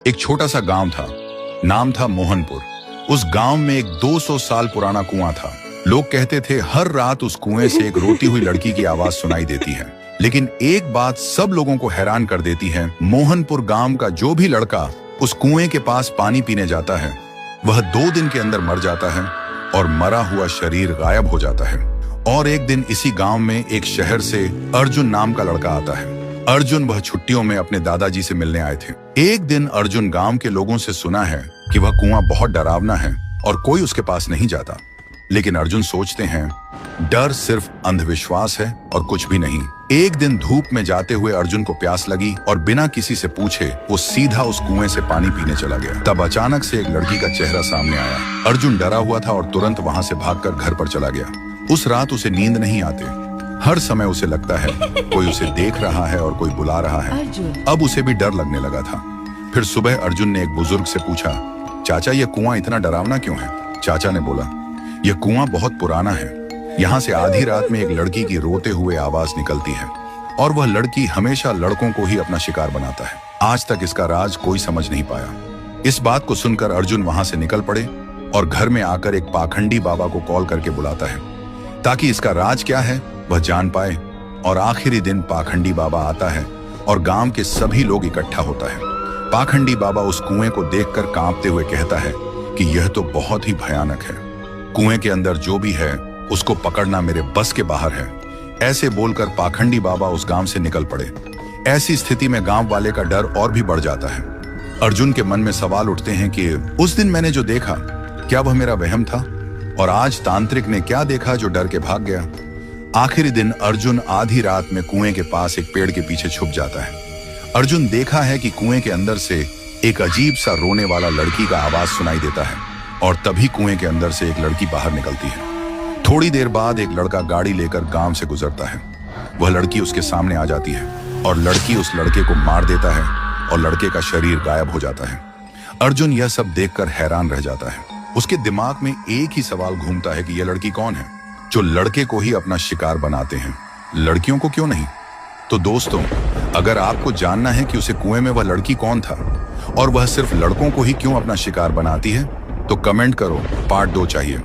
एक छोटा सा गांव था, नाम था मोहनपुर। उस गांव में एक 200 साल पुराना कुआं था। लोग कहते थे हर रात उस कुएं से एक रोती हुई लड़की की आवाज सुनाई देती है। लेकिन एक बात सब लोगों को हैरान कर देती है, मोहनपुर गांव का जो भी लड़का उस कुएं के पास पानी पीने जाता है वह 2 दिन के अंदर मर जाता है और मरा हुआ शरीर गायब हो जाता है। और एक दिन इसी गांव में एक शहर से अर्जुन नाम का लड़का आता है। अर्जुन वह छुट्टियों में अपने दादाजी से मिलने आए थे। एक दिन अर्जुन गांव के लोगों से सुना है कि वह कुआं बहुत डरावना है और कोई उसके पास नहीं जाता। लेकिन अर्जुन सोचते हैं डर सिर्फ अंधविश्वास है और कुछ भी नहीं। एक दिन धूप में जाते हुए अर्जुन को प्यास लगी और बिना किसी से पूछे वो सीधा उस कुएं से पानी पीने चला गया। तब अचानक से एक लड़की का चेहरा सामने आया। अर्जुन डरा हुआ था और तुरंत वहां से भागकर घर पर चला गया। उस रात उसे नींद नहीं आती। हर समय उसे लगता है कोई उसे देख रहा है और कोई बुला रहा है। अब उसे भी डर लगने लगा था। फिर सुबह अर्जुन ने एक बुजुर्ग से पूछा, चाचा ये कुआं इतना डरावना क्यों है? चाचा ने बोला, यह कुआं बहुत पुराना है। यहाँ से आधी रात में एक लड़की की रोते हुए आवाज निकलती है और वह लड़की हमेशा लड़कों को ही अपना शिकार बनाता है। आज तक इसका राज कोई समझ नहीं पाया। इस बात को सुनकर अर्जुन वहां से निकल पड़े और घर में आकर एक पाखंडी बाबा को कॉल करके बुलाता है ताकि इसका राज क्या है वह जान पाए। और आखिरी दिन पाखंडी बाबा आता है और गांव के सभी लोग इकट्ठा होता है। पाखंडी बाबा उस कुएं को देखकर कांपते हुए कहता है कि यह तो बहुत ही भयानक है। कुएं के अंदर जो भी है उसको पकड़ना मेरे बस के बाहर है। ऐसे बोलकर पाखंडी बाबा उस गांव से निकल पड़े। ऐसी स्थिति में गांव वाले का डर और भी बढ़ जाता है। अर्जुन के मन में सवाल उठते हैं कि उस दिन मैंने जो देखा क्या वह मेरा वहम था, और आज तांत्रिक ने क्या देखा जो डर के भाग गया। आखिरी दिन अर्जुन आधी रात में कुएं के पास एक पेड़ के पीछे छुप जाता है। अर्जुन देखा है कि कुएं के अंदर से एक अजीब सा रोने वाला लड़की का आवाज सुनाई देता है और तभी कुएं के अंदर से एक लड़की बाहर निकलती है। थोड़ी देर बाद एक लड़का गाड़ी लेकर गांव से गुजरता है। वह लड़की उसके सामने आ जाती है और लड़की उस लड़के को मार देता है और लड़के का शरीर गायब हो जाता है। अर्जुन यह सब देखकर हैरान रह जाता है। उसके दिमाग में एक ही सवाल घूमता है कि यह लड़की कौन है जो लड़के को ही अपना शिकार बनाते हैं, लड़कियों को क्यों नहीं? तो दोस्तों, अगर आपको जानना है कि उसे कुएं में वह लड़की कौन था और वह सिर्फ लड़कों को ही क्यों अपना शिकार बनाती है तो कमेंट करो, पार्ट 2 चाहिए।